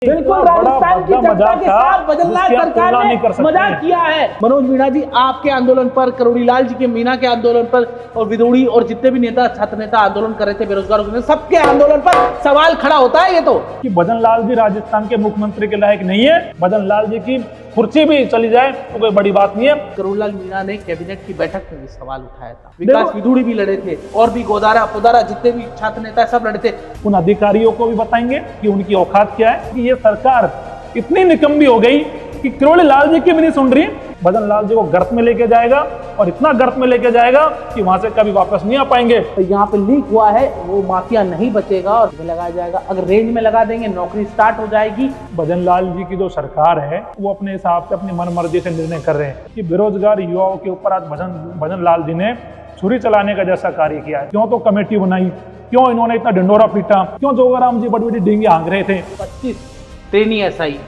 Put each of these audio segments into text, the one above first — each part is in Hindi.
बिल्कुल राजस्थान की जनता के साथ बदलनाथ सरकार ने मजाक किया है। मनोज मीणा जी, आपके आंदोलन पर, करोड़ीलाल जी के मीणा के आंदोलन पर और विदोड़ी और जितने भी नेता, छात्र नेता आंदोलन कर रहे थे, बेरोजगारों के, सबके आंदोलन पर सवाल खड़ा होता है ये तो कि भजनलाल जी राजस्थान के मुख्यमंत्री के लायक नहीं है। भजनलाल जी की कुर्सी भी चली जाए तो कोई बड़ी बात नहीं है। करोड़ीलाल मीणा ने कैबिनेट की बैठक में भी सवाल उठाया था, विकास विदोड़ी भी लड़े थे और भी गोदारा पुदारा जितने भी छात्र नेता सब लड़े थे। उन अधिकारियों को भी बताएंगे कि उनकी औकात क्या है, कि ये सरकार इतनी निकम्मी हो गई कि करोड़ीलाल जी की भी नहीं सुन रही। भजनलाल जी को गर्त में लेके जाएगा और इतना गर्त में लेके जाएगा कि वहां से कभी वापस नहीं आ पाएंगे। तो यहाँ पे लीक हुआ है वो माफिया नहीं बचेगा और लगाया जाएगा। अगर रेंज में लगा देंगे नौकरी स्टार्ट हो जाएगी। भजनलाल जी की जो सरकार है वो अपने हिसाब से अपनी मनमर्जी से निर्णय कर रहे हैं कि बेरोजगार युवाओं के ऊपर आज भजनलाल जी ने छुरी चलाने का जैसा कार्य किया है। क्यों तो कमेटी बनाई, क्यों इन्होंने इतना ढिंडोरा पीटा, क्यों जोगाराम जी बड़ी बड़ी डींगे हाँक रहे थे। 25 ट्रेनी एसआई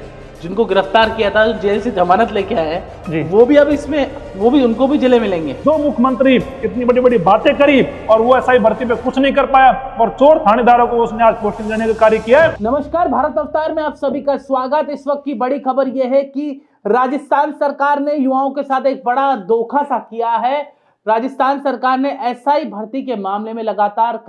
जिनको गिरफ्तार किया था, जेल से जमानत लेके आए हैं, वो भी अब इसमें, वो भी उनको भी जिले मिलेंगे। जो मुख्यमंत्री इतनी बड़ी बड़ी बातें करी और वो एसआई भर्ती पे कुछ नहीं कर पाया और चोर थानेदारों को उसने आज पोस्टिंग देने का कार्य किया है। नमस्कार, भारत अवतार में आप सभी का स्वागत। इस वक्त की बड़ी खबर यह है कि राजस्थान सरकार ने युवाओं के साथ एक बड़ा धोखा सा किया है। राजस्थान सरकार ने एसआई भर्ती के मामले में लगातार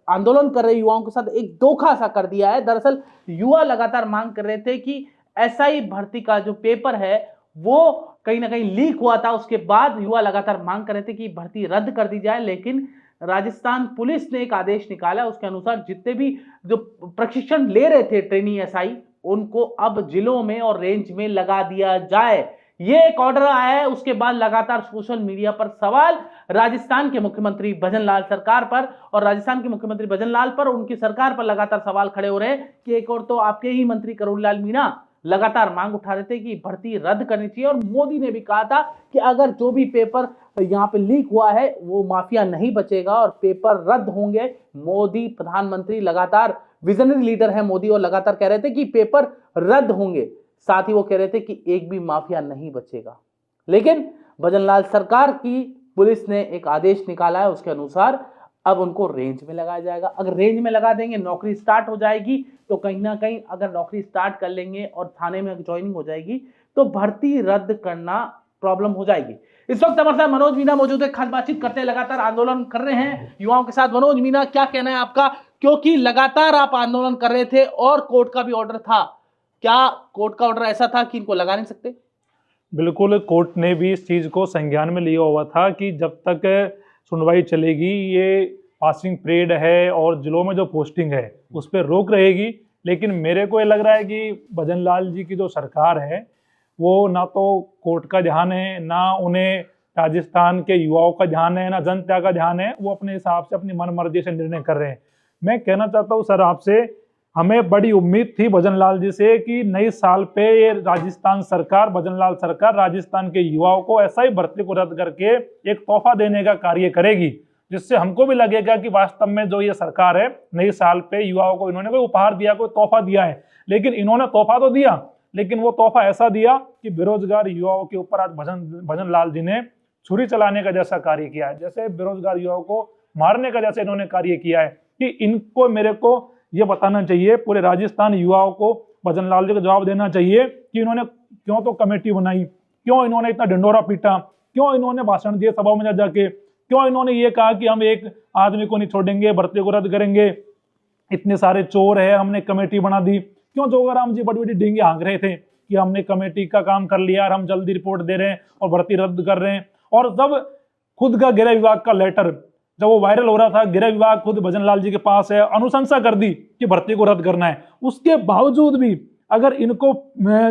आंदोलन कर रहे युवाओं के साथ एक धोखा सा कर दिया है। दरअसल युवा लगातार मांग कर रहे थे कि एसआई भर्ती का जो पेपर है वो कहीं ना कहीं लीक हुआ था। उसके बाद युवा लगातार मांग कर रहे थे कि भर्ती रद्द कर दी जाए, लेकिन राजस्थान पुलिस ने एक आदेश निकाला। उसके अनुसार जितने भी जो प्रशिक्षण ले रहे थे ट्रेनी एसआई, उनको अब जिलों में और रेंज में लगा दिया जाए, ये एक ऑर्डर आया है। उसके बाद लगातार सोशल मीडिया पर सवाल राजस्थान के मुख्यमंत्री भजनलाल सरकार पर और राजस्थान के मुख्यमंत्री भजनलाल पर, उनकी सरकार पर लगातार सवाल खड़े हो रहे हैं कि एक और तो आपके ही मंत्री करोड़ीलाल मीणा लगातार मांग उठा रहे थे कि भर्ती रद्द करनी चाहिए। और मोदी ने भी कहा था कि अगर जो भी पेपर यहाँ पे लीक हुआ है वो माफिया नहीं बचेगा और पेपर रद्द होंगे। मोदी प्रधानमंत्री लगातार विजनरी लीडर है मोदी, और लगातार कह रहे थे कि पेपर रद्द होंगे। साथ ही वो कह रहे थे कि एक भी माफिया नहीं बचेगा। लेकिन भजनलाल सरकार की पुलिस ने एक आदेश निकाला है, उसके अनुसार अब उनको रेंज में लगाया जाएगा। अगर रेंज में लगा देंगे नौकरी स्टार्ट हो जाएगी, तो कहीं ना कहीं अगर नौकरी स्टार्ट कर लेंगे और थाने में ज्वाइनिंग हो जाएगी तो भर्ती रद्द करना प्रॉब्लम हो जाएगी। इस वक्त हमारे साथ मनोज मीणा मौजूद है, खास बातचीत करते हैं। लगातार आंदोलन कर रहे हैं युवाओं के साथ। मनोज मीणा, क्या कहना है आपका, क्योंकि लगातार आप आंदोलन कर रहे थे और कोर्ट का भी ऑर्डर था, क्या कोर्ट का ऑर्डर ऐसा था कि इनको लगा नहीं सकते? बिल्कुल, कोर्ट ने भी इस चीज को संज्ञान में लिया हुआ था कि जब तक सुनवाई चलेगी, ये पासिंग परेड है और जिलों में जो पोस्टिंग है उस पर रोक रहेगी। लेकिन मेरे को ये लग रहा है कि भजनलाल जी की जो सरकार है वो ना तो कोर्ट का ध्यान है, ना उन्हें राजस्थान के युवाओं का ध्यान है, ना जनता का ध्यान है। वो अपने हिसाब से अपनी मनमर्जी से निर्णय कर रहे हैं। मैं कहना चाहता हूँ सर आपसे, हमें बड़ी उम्मीद थी भजनलाल जी से कि नए साल पे ये राजस्थान सरकार, भजनलाल सरकार राजस्थान के युवाओं को एसआई भर्ती को रद्द करके एक तोहफा देने का कार्य करेगी, जिससे हमको भी लगेगा कि वास्तव में जो ये सरकार है नए साल पे युवाओं को इन्होंने कोई उपहार दिया, कोई तोहफा दिया है। लेकिन इन्होंने तोहफा तो दिया, लेकिन वो तोहफा ऐसा दिया कि बेरोजगार युवाओं के ऊपर आज भजनलाल जी ने छुरी चलाने का जैसा कार्य किया है। जैसे बेरोजगार युवाओं को मारने का जैसे इन्होंने कार्य किया है कि इनको, मेरे को ये बताना चाहिए पूरे राजस्थान युवाओं को, भजनलाल जी को जवाब देना चाहिए कि इन्होंने क्यों तो कमेटी बनाई, क्यों इन्होंने इतना ढिंडोरा पीटा, क्यों इन्होंने भाषण दिए सभाओं में जाके, क्यों इन्होंने ये कहा कि हम एक आदमी को नहीं छोड़ेंगे, भर्ती को रद्द करेंगे, इतने सारे चोर है, हमने कमेटी बना दी। क्यों जोगाराम जी बड़ी बड़ी डींगे हाँक रहे थे कि हमने कमेटी का काम कर लिया और हम जल्दी रिपोर्ट दे रहे हैं और भर्ती रद्द कर रहे हैं। और जब खुद का गृह विभाग का लेटर जब वो वायरल हो रहा था, गृह विभाग खुद भजनलाल जी के पास है, अनुशंसा कर दी कि भर्ती को रद्द करना है। उसके बावजूद भी अगर इनको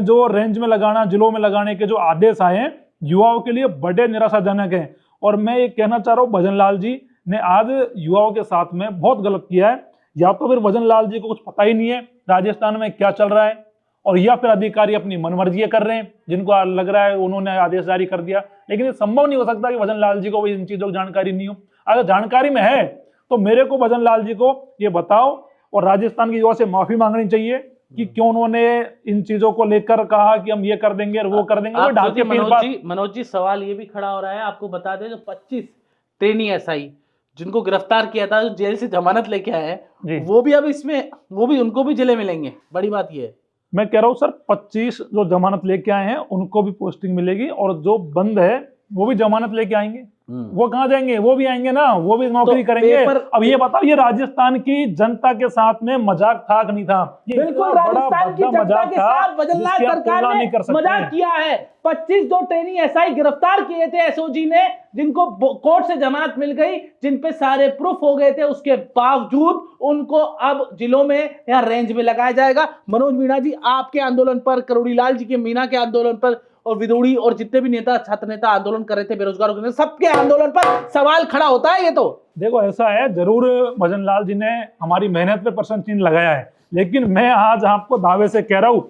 जो रेंज में लगाना, जिलों में लगाने के जो आदेश आए हैं, युवाओं के लिए बड़े निराशाजनक हैं। और मैं ये कहना चाह रहा हूँ, भजनलाल जी ने आज युवाओं के साथ में बहुत गलत किया है। या तो फिर भजनलाल जी को कुछ पता ही नहीं है राजस्थान में क्या चल रहा है, और या फिर अधिकारी अपनी मनमर्जी कर रहे हैं, जिनको लग रहा है उन्होंने आदेश जारी कर दिया। लेकिन ये संभव नहीं हो सकता कि भजनलाल जी को इन चीजों की जानकारी नहीं हो। अगर जानकारी में है तो मेरे को भजनलाल जी को ये बताओ, और राजस्थान के युवा से माफी मांगनी चाहिए कि क्यों उन्होंने इन चीजों को लेकर कहा कि हम ये कर देंगे और वो कर देंगे। मनोज जी, सवाल ये भी खड़ा हो रहा है, आपको बता दें, जो 25 ट्रेनी एसआई जिनको गिरफ्तार किया था, जो जेल से जमानत लेके आए हैं, वो भी अब इसमें, वो भी, उनको भी जिले मिलेंगे। बड़ी बात ये है। मैं कह रहा हूँ सर 25 जो जमानत लेके आए हैं उनको भी पोस्टिंग मिलेगी, और जो बंद है वो भी जमानत लेके आएंगे। वो कहाँ जाएंगे? वो भी आएंगे ना, वो भी नौकरी करेंगे। अब ये बताओ, ये राजस्थान की जनता के साथ में मजाक था कि नहीं था? बिल्कुल, राजस्थान की जनता के साथ भजनलाल सरकार ने मजाक किया है। 25 जो ट्रेनी एसआई गिरफ्तार किए थे एसओजी ने, जिनको कोर्ट से जमानत मिल गई, जिन पे सारे प्रूफ हो गए थे, उसके बावजूद उनको अब जिलों में या रेंज में लगाया जाएगा। मनोज मीणा जी, आपके आंदोलन पर, करोड़ीलाल जी के मीणा के आंदोलन पर, और विदुड़ी और जितने भी नेता, छात्र नेता आंदोलन कर रहे थे बेरोजगारों के, सबके आंदोलन पर सवाल खड़ा होता है। ये तो देखो ऐसा है, जरूर भजनलाल जी ने हमारी मेहनत पे प्रश्न चिन्ह लगाया है, लेकिन मैं आज आपको दावे से कह रहा हूं,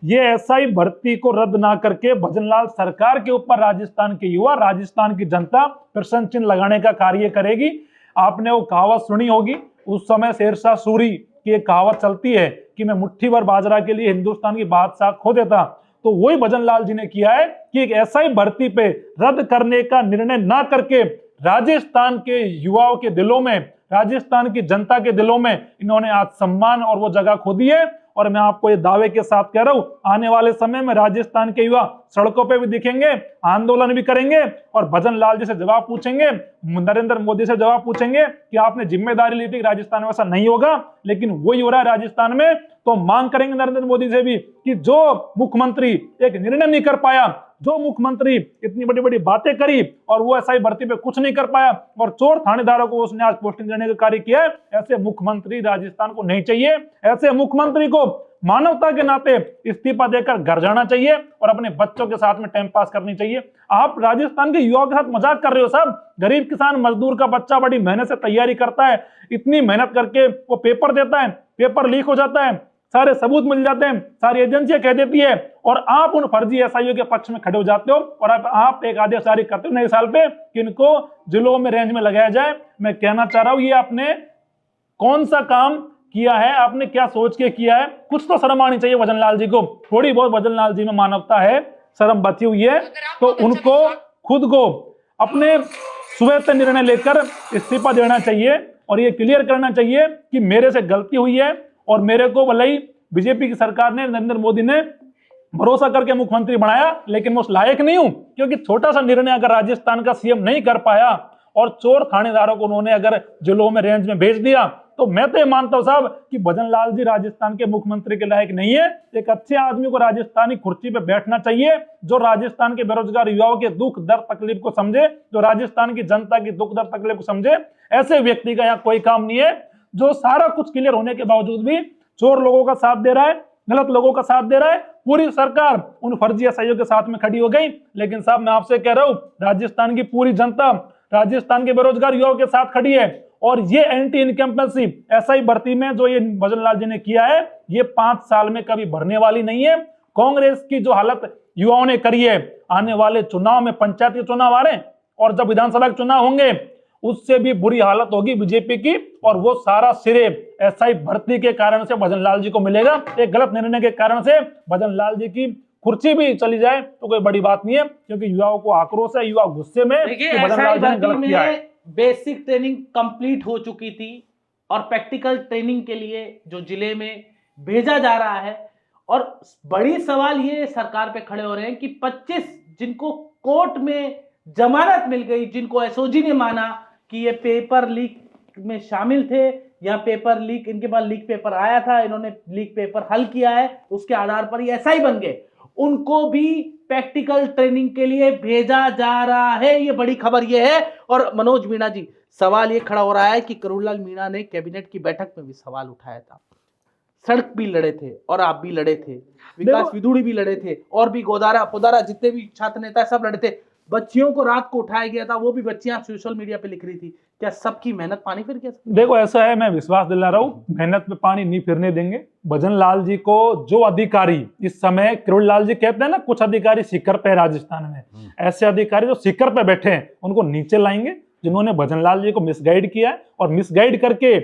ये एसआई भर्ती को रद्द ना करके भजनलाल सरकार के ऊपर राजस्थान के युवा, राजस्थान की जनता प्रश्न चिन्ह लगाने का कार्य करेगी। आपने वो कहावत सुनी होगी, उस समय शेरशाह सूरी की एक कहावत चलती है कि मैं मुट्ठी भर बाजरा के लिए हिंदुस्तान की बादशाह खो देता। तो वही भजनलाल जी ने किया है कि एक एसआई भर्ती पे रद्द करने का निर्णय ना करके राजस्थान के युवाओं के दिलों में, राजस्थान की जनता के दिलों में इन्होंने आज सम्मान और वो जगह खो दी है। और मैं आपको ये दावे के साथ कह रहा हूं, आने वाले समय में राजस्थान के युवा सड़कों पे भी दिखेंगे, आंदोलन भी करेंगे, और भजनलाल जी से जवाब पूछेंगे, नरेंद्र मोदी से जवाब पूछेंगे कि आपने जिम्मेदारी ली थी, राजस्थान में ऐसा नहीं होगा, लेकिन वही हो रहा है राजस्थान में। तो मांग करेंगे नरेंद्र मोदी से भी कि जो मुख्यमंत्री एक निर्णय नहीं कर पाया, जो मुख्यमंत्री इतनी बड़ी बड़ी बातें करी और वो एसआई भर्ती पे कुछ नहीं कर पाया, और चोर थानेदारों को उसने आज पोस्टिंग देने का कार्य किया है, ऐसे मुख्यमंत्री राजस्थान को नहीं चाहिए। ऐसे मुख्यमंत्री को मानवता के नाते इस्तीफा देकर घर जाना चाहिए और अपने बच्चों के साथ में टाइम पास करनी चाहिए। आप राजस्थान के युवाओं के साथ मजाक कर रहे हो साहब। गरीब किसान मजदूर का बच्चा बड़ी मेहनत से तैयारी करता है, इतनी मेहनत करके वो पेपर देता है, पेपर लीक हो जाता है, सारे सबूत मिल जाते हैं, सारी एजेंसियां कह देती है, और आप उन फर्जी एसआईओ के पक्ष में खड़े हो जाते हो और आप एक आदेश जारी करते हो नए साल पे कि इनको जिलों में रेंज में लगाया जाए। मैं कहना चाह रहा हूं, ये आपने कौन सा काम किया है, आपने क्या सोच के किया है? कुछ तो शर्म आनी चाहिए भजनलाल जी को। थोड़ी बहुत भजनलाल जी में मानवता है, शर्म बची हुई है, तो उनको खुद को अपने सुबह निर्णय लेकर इस्तीफा देना चाहिए और ये क्लियर करना चाहिए कि मेरे से गलती हुई है, और मेरे को भले ही बीजेपी की सरकार ने, नरेंद्र मोदी ने भरोसा करके मुख्यमंत्री बनाया, लेकिन मैं उस लायक नहीं हूं, क्योंकि छोटा सा निर्णय अगर राजस्थान का सीएम नहीं कर पाया और चोर थानेदारों को उन्होंने अगर जिलों में रेंज में भेज दिया, तो मैं तो ये मानता हूं साहब कि भजनलाल जी राजस्थान के मुख्यमंत्री के लायक नहीं है। एक अच्छे आदमी को राजस्थानी कुर्सी पे बैठना चाहिए, जो राजस्थान के बेरोजगार युवाओं के दुख दर्द तकलीफ को समझे, जो राजस्थान की जनता की दुख दर्द तकलीफ को समझे। ऐसे व्यक्ति का यहाँ कोई काम नहीं है जो सारा कुछ क्लियर होने के बावजूद भी चोर लोगों का साथ दे रहा है, गलत लोगों का साथ दे रहा है। पूरी सरकार उन फर्जी एसआईओ के साथ में खड़ी हो गई। लेकिन साहब मैं आपसे कह रहा हूं, राजस्थान की पूरी जनता राजस्थान के बेरोजगार युवाओं के साथ खड़ी है, और ये एंटी इनकम्पेंसी एसआई भर्ती में जो ये भजनलाल जी ने किया है, ये 5 साल में कभी भरने वाली नहीं है। कांग्रेस की जो हालत युवाओं ने करी है, आने वाले चुनाव में, पंचायत के चुनाव आ रहे हैं और जब विधानसभा के चुनाव होंगे, उससे भी बुरी हालत होगी बीजेपी की, और वो सारा सिरे एसआई भर्ती के कारण से भजनलाल जी को मिलेगा। एक गलत निर्णय के कारण से भजनलाल जी की कुर्सी भी चली जाए तो कोई बड़ी बात नहीं है, क्योंकि युवाओं को आक्रोश है, युवा गुस्से में भजनलाल जी ने गलत किया है। बेसिक ट्रेनिंग कंप्लीट हो चुकी थी और प्रैक्टिकल ट्रेनिंग के लिए जो जिले में भेजा जा रहा है, और बड़ी सवाल ये सरकार पे खड़े हो रहे हैं कि 25 जिनको कोर्ट में जमानत मिल गई, जिनको एसओजी ने माना कि ये पेपर लीक में शामिल थे, या पेपर लीक, इनके पास लीक पेपर आया था, इन्होंने लीक पेपर हल किया है, उसके आधार पर ये एसआई बन गए, उनको भी प्रैक्टिकल ट्रेनिंग के लिए भेजा जा रहा है। ये बड़ी खबर ये है। और मनोज मीणा जी, सवाल ये खड़ा हो रहा है कि करोड़ीलाल मीणा ने कैबिनेट की बैठक में भी सवाल उठाया था, सड़क भी लड़े थे और आप भी लड़े थे, विकास विदुड़ी भी लड़े थे, और भी गोदारा जितने भी छात्र नेता सब लड़े थे, बच्चियों को रात को उठाया गया था, वो भी बच्चियां सोशल मीडिया पे लिख रही थी। क्या सबकी मेहनत पानी फिर गया? देखो ऐसा है, मैं विश्वास दिला रहा हूं, मेहनत पे पानी नहीं फिरने देंगे। भजनलाल जी को जो अधिकारी इस समय, करोड़ीलाल जी कहते हैं ना, कुछ अधिकारी शिखर पे राजस्थान में, ऐसे अधिकारी जो शिखर पे बैठे हैं उनको नीचे लाएंगे, जिन्होंने भजनलाल जी को मिसगाइड किया है और मिसगाइड करके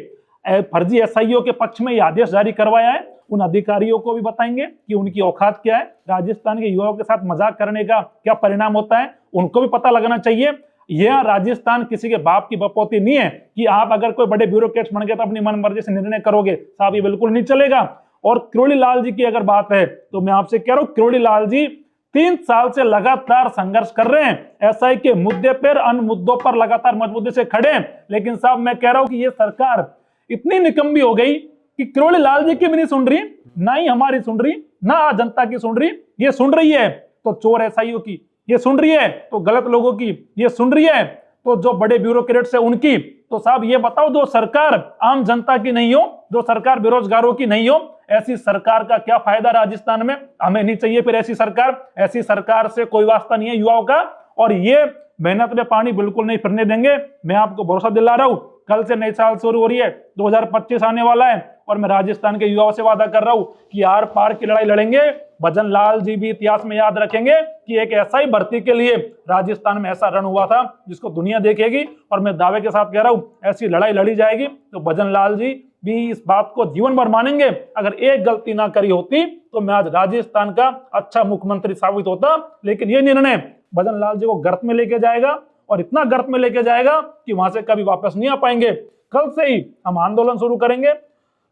फर्जी एसआईओ के पक्ष में ये आदेश जारी करवाया है। उन अधिकारियों को भी बताएंगे कि उनकी औकात क्या है, राजस्थान के युवाओं के साथ मजाक करने का क्या परिणाम होता है, उनको भी पता लगना चाहिए। यह राजस्थान किसी के बाप की बपौती नहीं है कि आप अगर कोई बड़े ब्यूरोक्रेट्स बन गए तो अपनी मन मर्जी से निर्णय करोगे। साहब ये बिल्कुल नहीं चलेगा। और किरोड़ी लाल जी की अगर बात है तो मैं आपसे कह रहा हूं, किरोड़ी लाल जी 3 साल से लगातार संघर्ष कर रहे हैं, एसआई के मुद्दे पर, अन्य मुद्दों पर लगातार मजबूती से खड़े हैं। लेकिन साहब मैं कह रहा हूं कि ये सरकार इतनी निकम्मी हो गई कि किरोड़ी लाल जी की भी नहीं सुन रही, ना ही हमारी सुन रही, ना जनता की सुन रही। ये सुन रही है तो चोर एसआईओ की, ये सुन रही है तो गलत लोगों की, ये सुन रही है तो जो बड़े ब्यूरोक्रेट्स है उनकी। तो साहब ये बताओ, जो सरकार आम जनता की नहीं हो, जो सरकार बेरोजगारों की नहीं हो, ऐसी सरकार का क्या फायदा राजस्थान में? हमें नहीं चाहिए फिर ऐसी सरकार। ऐसी सरकार से कोई वास्ता नहीं है युवाओं का, और ये मेहनत में पानी बिल्कुल नहीं फिरने देंगे। मैं आपको भरोसा दिला रहा हूं, कल से नई साल शुरू हो रही है, 2025 आने वाला है, और मैं राजस्थान के युवाओं से वादा कर रहा हूं कि आर पार की लड़ाई लड़ेंगे। भजन लाल जी भी इतिहास में याद रखेंगे कि एक ऐसा ही भर्ती के लिए राजस्थान में ऐसा रण हुआ था जिसको दुनिया देखेगी, और मैं दावे के साथ कह रहा हूं ऐसी लड़ाई लड़ी जाएगी। तो भजन लाल जी भी इस बात को जीवन भर मानेंगे। अगर एक गलती ना करी होती तो मैं आज राजस्थान का अच्छा मुख्यमंत्री साबित होता। लेकिन ये निर्णय भजन लाल जी को गर्त में लेके जाएगा, और इतना गर्त में लेके जाएगा कि वहां से कभी वापस नहीं आ पाएंगे। कल से ही हम आंदोलन शुरू करेंगे।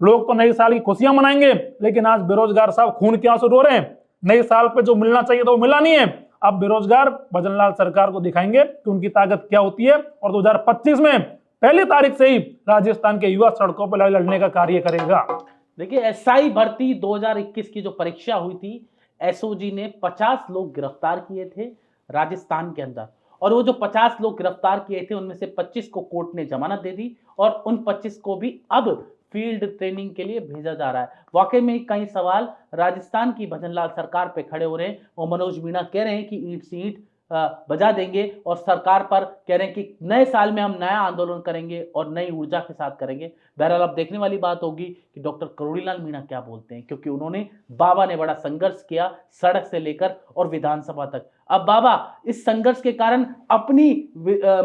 लोग तो नए साल की खुशियां मनाएंगे, लेकिन आज बेरोजगार साहब खून के आंसू रो रहे हैं। नए साल पे जो मिलना चाहिए था वो मिला नहीं है। अब बेरोजगार भजनलाल सरकार को दिखाएंगे कि उनकी ताकत क्या होती है, और 2025 में पहली तारीख से ही राजस्थान के युवा सड़कों पर लड़ने का कार्य करेगा। देखिए, एसआई भर्ती 2021 की जो परीक्षा हुई थी, एसओजी ने 50 लोग गिरफ्तार किए थे राजस्थान के अंदर, और वो जो 50 लोग गिरफ्तार किए थे उनमें से 25 को कोर्ट ने जमानत दे दी, और उन 25 को भी अब फील्ड ट्रेनिंग के लिए भेजा जा रहा है। वाकई में कई सवाल राजस्थान की भजनलाल सरकार पे खड़े हो रहे हैं, और मनोज मीणा कह रहे हैं कि ईंट से ईंट बजा देंगे, और सरकार पर कह रहे हैं कि नए साल में हम नया आंदोलन करेंगे और नई ऊर्जा के साथ करेंगे। बहरहाल अब देखने वाली बात होगी कि डॉक्टर किरोड़ीलाल मीणा क्या बोलते हैं, क्योंकि उन्होंने, बाबा ने बड़ा संघर्ष किया सड़क से लेकर और विधानसभा तक। अब बाबा इस संघर्ष के कारण अपनी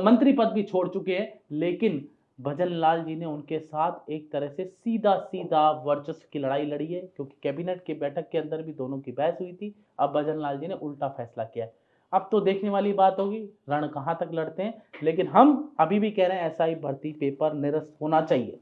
मंत्री पद भी छोड़ चुके हैं, लेकिन भजनलाल जी ने उनके साथ एक तरह से सीधा सीधा वर्चस्व की लड़ाई लड़ी है, क्योंकि कैबिनेट की बैठक के अंदर भी दोनों की बहस हुई थी। अब भजनलाल जी ने उल्टा फैसला किया है। अब तो देखने वाली बात होगी रण कहां तक लड़ते हैं, लेकिन हम अभी भी कह रहे हैं एसआई भर्ती पेपर निरस्त होना चाहिए।